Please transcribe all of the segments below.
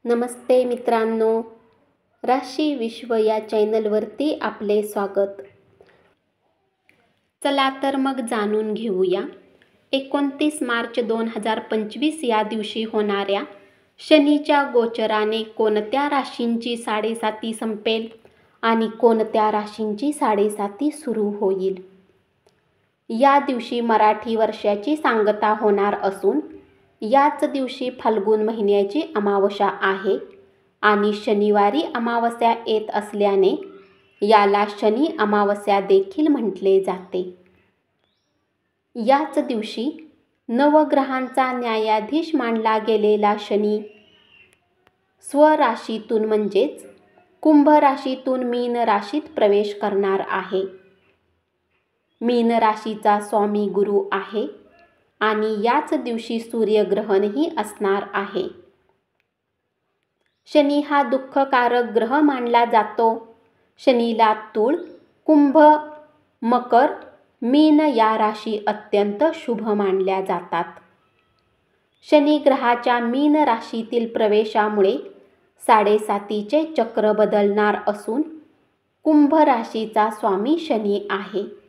नमस्ते मित्रांनो, राशी विश्व या चॅनलवरती आपले स्वागत. चला तर मग जाणून घेऊया 29 मार्च 2025 या दिवशी होणाऱ्या शनीच्या गोचराने कोणत्या राशींची साडेसाती संपेल आणि कोणत्या राशींची साडेसाती सुरू होईल. या दिवशी मराठी वर्षाची सांगता होणार असून याच दिवशी फाल्गुन महिन्याची अमावस्या आहे आणि शनिवारी अमावस्या येत असल्याने याला शनी अमावस्या देखील म्हटले जाते. याच दिवशी नवग्रहांचा न्यायाधीश मानला गेलेला शनी स्वराशीतून म्हणजेच कुंभ राशीतून मीन राशीत प्रवेश करणार आहे. मीन राशीचा स्वामी गुरु आहे आणि याच दिवशी सूर्यग्रहणही असणार आहे. शनी हा दुःखकारक ग्रह मानला जातो. शनीला तूळ, कुंभ, मकर, मीन या राशी अत्यंत शुभ मानल्या जातात. शनी ग्रहाच्या मीन राशीतील प्रवेशामुळे साडेसातीचे चक्र बदलणार असून कुंभ राशीचा स्वामी शनी आहे.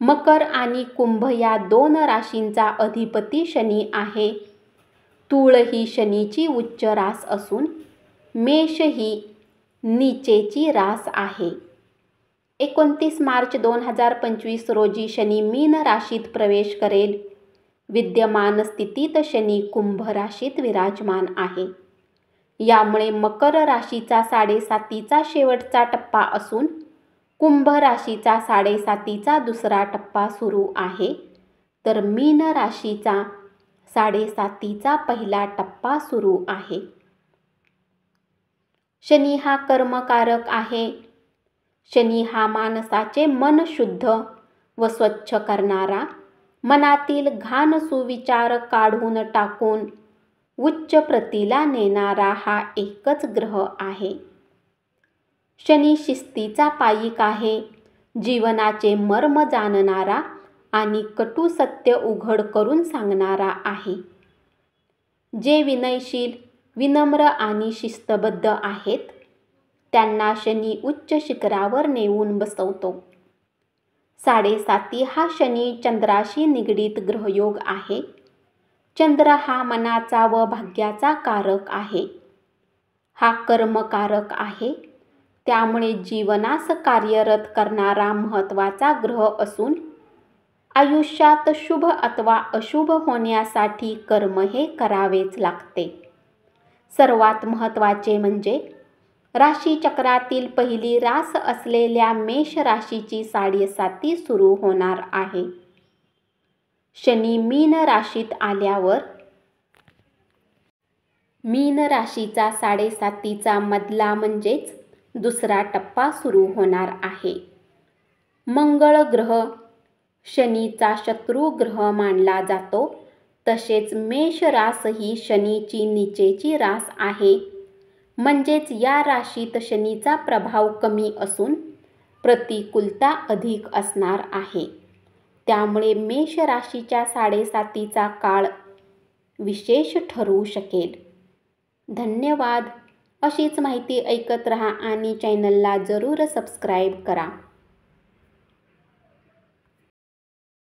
मकर आणि कुंभ या दोन राशींचा अधिपती शनी आहे. तूळ ही शनीची उच्च रास असून मेष ही नीचेची रास आहे. 29 मार्च 2025 रोजी शनी मीन राशीत प्रवेश करेल. विद्यमान स्थितीत शनी कुंभ राशीत विराजमान आहे. यामुळे मकर राशीचा साडेसातीचा शेवटचा टप्पा असून कुंभ राशीचा साडेसातीचा दुसरा टप्पा सुरू आहे, तर मीन राशीचा साडेसातीचा पहिला टप्पा सुरू आहे. शनी हा कर्मकारक आहे. शनी हा माणसाचे मन शुद्ध व स्वच्छ करणारा, मनातील घाण सुविचार काढून टाकून उच्च प्रतीला नेणारा हा एकच ग्रह आहे. शनी शिस्तीचा पाईक आहे. जीवनाचे मर्म जाणणारा आणि कटू सत्य उघड करून सांगणारा आहे. जे विनयशील, विनम्र आणि शिस्तबद्ध आहेत त्यांना शनी उच्च शिखरावर नेऊन बसवतो. साडेसाती हा शनी चंद्राशी निगडीत ग्रहयोग आहे. चंद्र हा मनाचा व भाग्याचा कारक आहे. हा कर्मकारक आहे. त्यामुळे जीवनास कार्यरत करणारा महत्त्वाचा ग्रह असून आयुष्यात शुभ अथवा अशुभ होण्यासाठी कर्म हे करावेच लागते. सर्वात महत्त्वाचे म्हणजे राशीचक्रातील पहिली रास असलेल्या मेष राशीची साडेसाती सुरू होणार आहे. शनी मीन राशीत आल्यावर मीन राशीचा साडेसातीचा मधला म्हणजेच दुसरा टप्पा सुरू होणार आहे. मंगळ ग्रह शनीचा शत्रू ग्रह मानला जातो. तसेच मेष रास ही शनीची नीचेची रास आहे. म्हणजेच या राशीत शनीचा प्रभाव कमी असून प्रतिकूलता अधिक असणार आहे. त्यामुळे मेष राशीच्या साडेसातीचा काळ विशेष ठरू शकेल. धन्यवाद. अशीच माहिती ऐकत रहा आणि चॅनलला जरूर सबस्क्राईब करा.